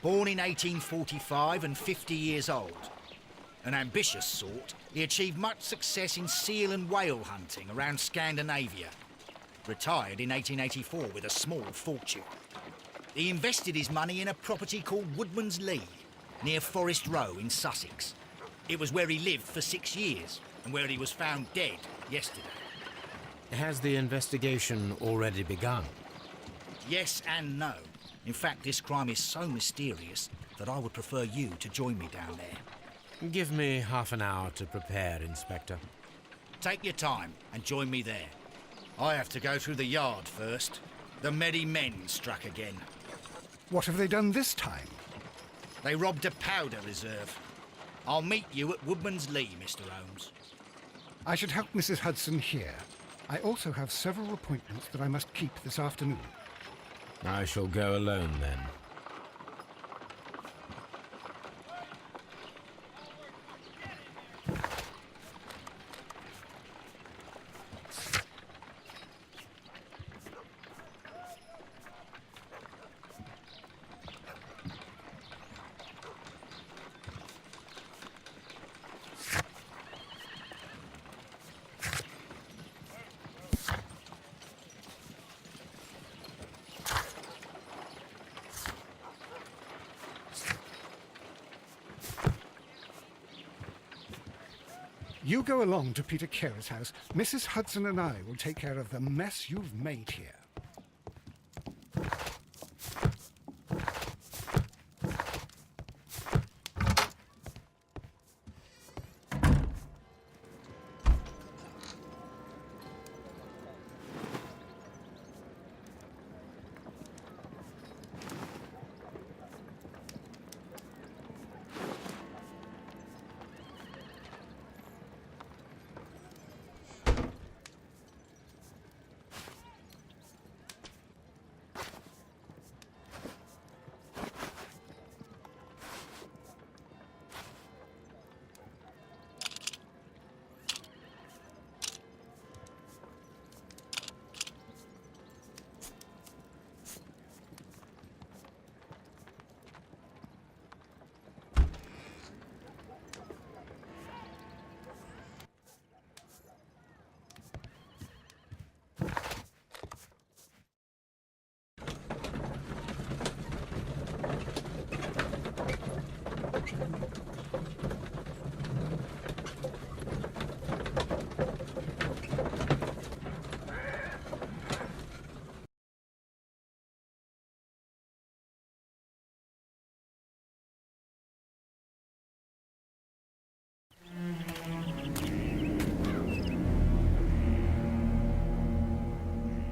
Born in 1845 and 50 years old. An ambitious sort, he achieved much success in seal and whale hunting around Scandinavia. Retired in 1884 with a small fortune. He invested his money in a property called Woodman's Lee, near Forest Row in Sussex. It was where he lived for 6 years, and where he was found dead yesterday. Has the investigation already begun? Yes and no. In fact, this crime is so mysterious that I would prefer you to join me down there. Give me half an hour to prepare, Inspector. Take your time and join me there. I have to go through the yard first. The merry men struck again. What have they done this time? They robbed a powder reserve. I'll meet you at Woodman's Lee, Mr. Holmes. I should help Mrs. Hudson here. I also have several appointments that I must keep this afternoon. I shall go alone, then. You go along to Peter Carey's house. Mrs. Hudson and I will take care of the mess you've made here.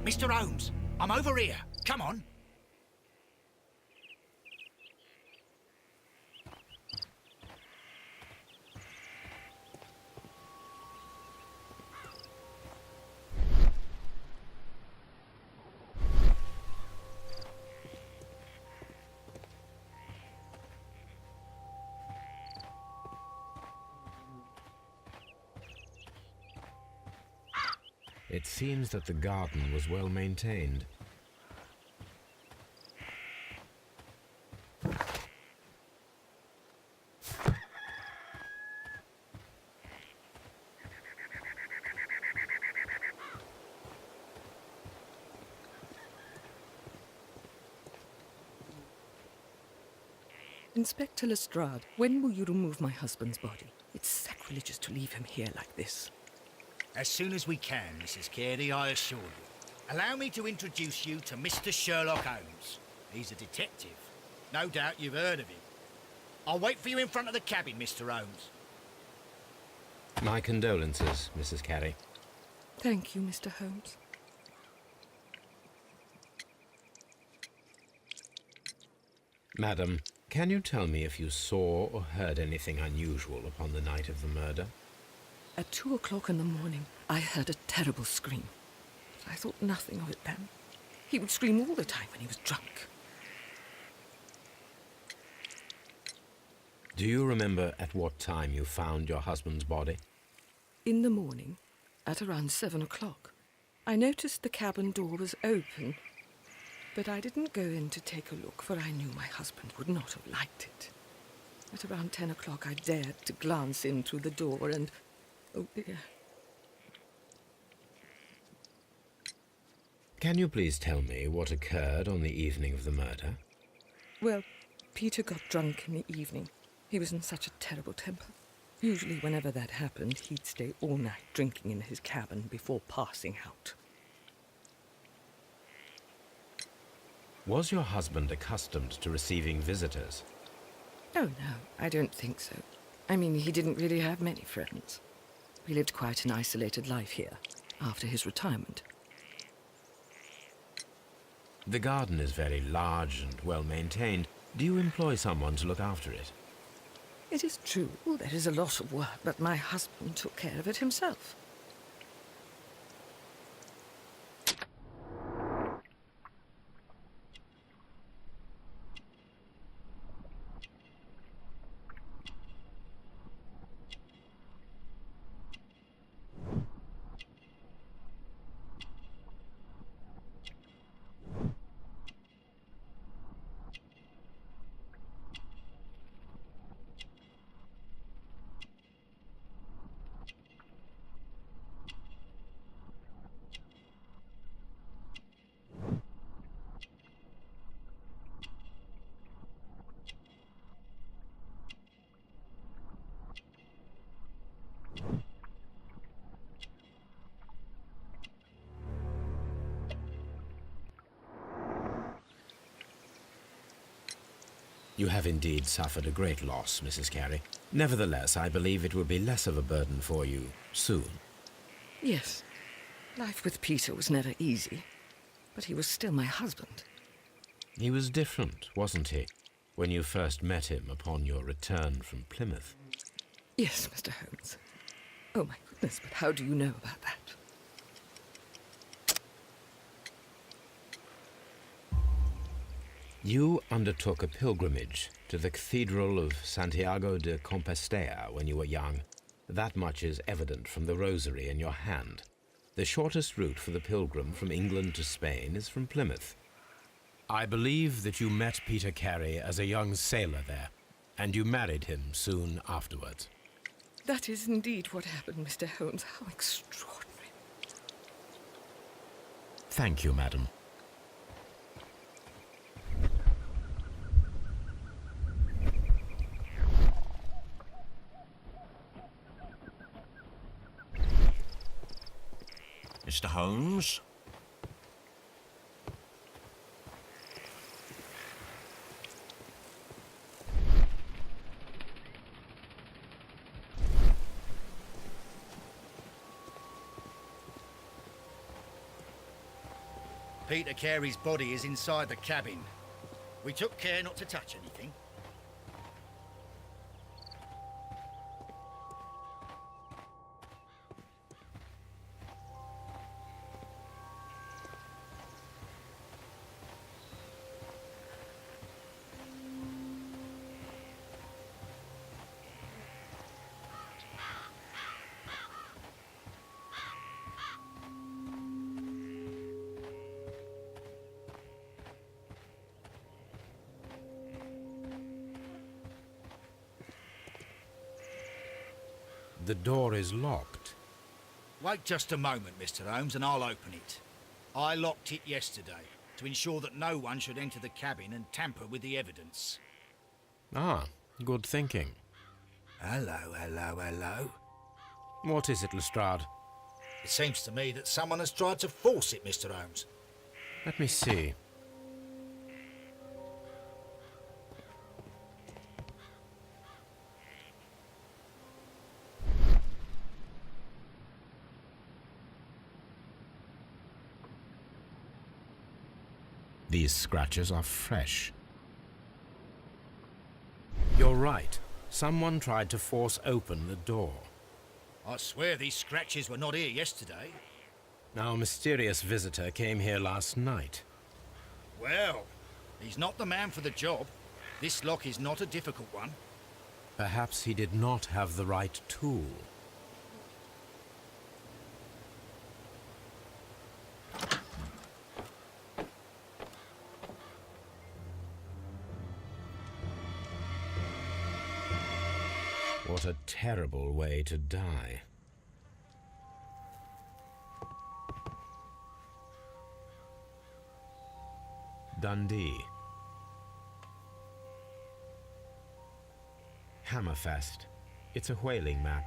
Mr. Holmes, I'm over here. Come on. It seems that the garden was well maintained. Inspector Lestrade, when will you remove my husband's body? It's sacrilegious to leave him here like this. As soon as we can, Mrs. Carey, I assure you. Allow me to introduce you to Mr. Sherlock Holmes. He's a detective. No doubt you've heard of him. I'll wait for you in front of the cabin, Mr. Holmes. My condolences, Mrs. Carey. Thank you, Mr. Holmes. Madam, can you tell me if you saw or heard anything unusual upon the night of the murder? At 2 o'clock in the morning, I heard a terrible scream. I thought nothing of it then. He would scream all the time when he was drunk. Do you remember at what time you found your husband's body? In the morning, at around 7 o'clock, I noticed the cabin door was open, but I didn't go in to take a look, for I knew my husband would not have liked it. At around 10 o'clock, I dared to glance in through the door and... oh, dear. Can you please tell me what occurred on the evening of the murder? Well, Peter got drunk in the evening. He was in such a terrible temper. Usually, whenever that happened, he'd stay all night drinking in his cabin before passing out. Was your husband accustomed to receiving visitors? Oh, no, I don't think so. I mean, he didn't really have many friends. He lived quite an isolated life here, after his retirement. The garden is very large and well-maintained. Do you employ someone to look after it? It is true, there is a lot of work, but my husband took care of it himself. You have indeed suffered a great loss, Mrs. Carey. Nevertheless, I believe it will be less of a burden for you soon. Yes, life with Peter was never easy, but he was still my husband. He was different, wasn't he, when you first met him upon your return from Plymouth? Yes, Mr. Holmes. Oh, my goodness, but how do you know about that? You undertook a pilgrimage to the Cathedral of Santiago de Compostela when you were young. That much is evident from the rosary in your hand. The shortest route for the pilgrim from England to Spain is from Plymouth. I believe that you met Peter Carey as a young sailor there, and you married him soon afterwards. That is indeed what happened, Mr. Holmes. How extraordinary. Thank you, madam. Mr. Holmes? Peter Carey's body is inside the cabin. We took care not to touch anything. The door is locked. Wait just a moment, Mr. Holmes, and I'll open it. I locked it yesterday to ensure that no one should enter the cabin and tamper with the evidence. Ah, good thinking. Hello, hello, hello. What is it, Lestrade? It seems to me that someone has tried to force it, Mr. Holmes. Let me see. These scratches are fresh. You're right. Someone tried to force open the door. I swear these scratches were not here yesterday. Our mysterious visitor came here last night. Well, he's not the man for the job. This lock is not a difficult one. Perhaps he did not have the right tool. What a terrible way to die. Dundee. Hammerfest. It's a whaling map.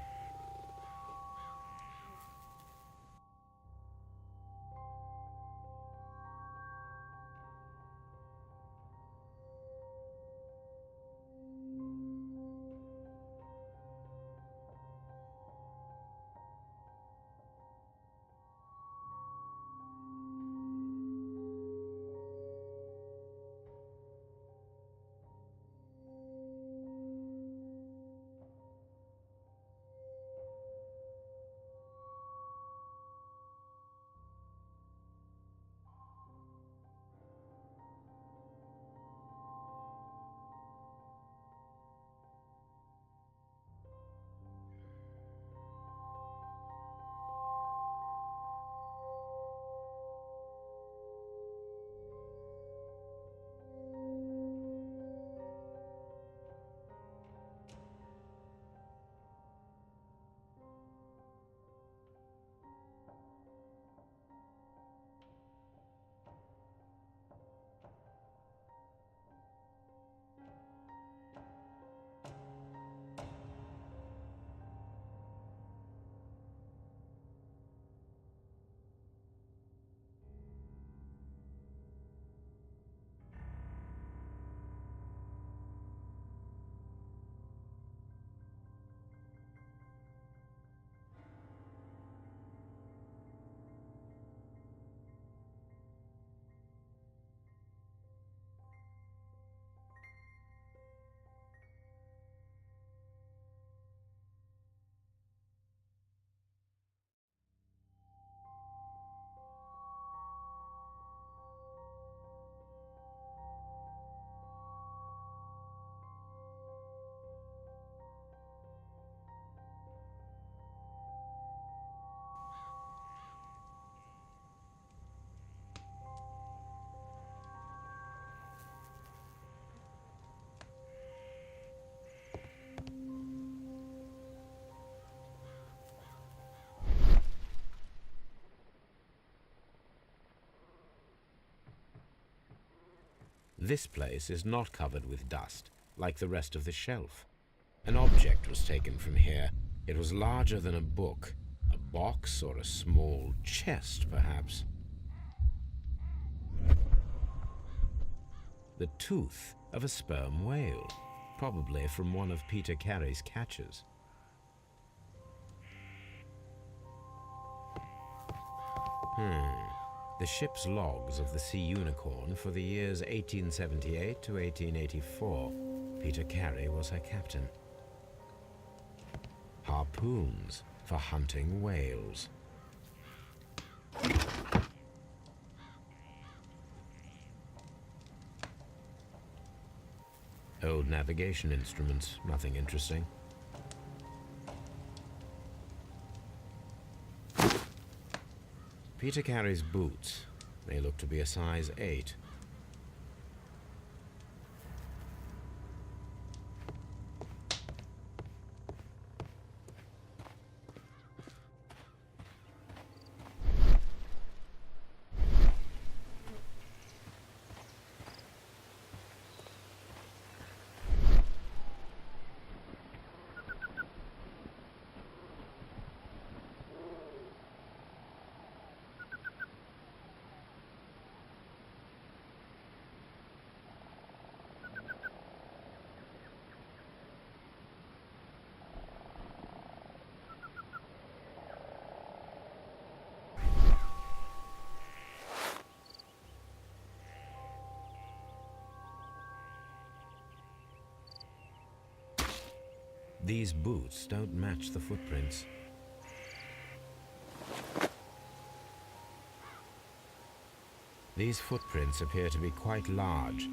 This place is not covered with dust, like the rest of the shelf. An object was taken from here. It was larger than a book, a box or a small chest, perhaps. The tooth of a sperm whale, probably from one of Peter Carey's catches. The ship's logs of the Sea Unicorn for the years 1878 to 1884. Peter Carey was her captain. Harpoons for hunting whales. Old navigation instruments, nothing interesting. Peter Carey's boots. They look to be a size 8. These boots don't match the footprints. These footprints appear to be quite large,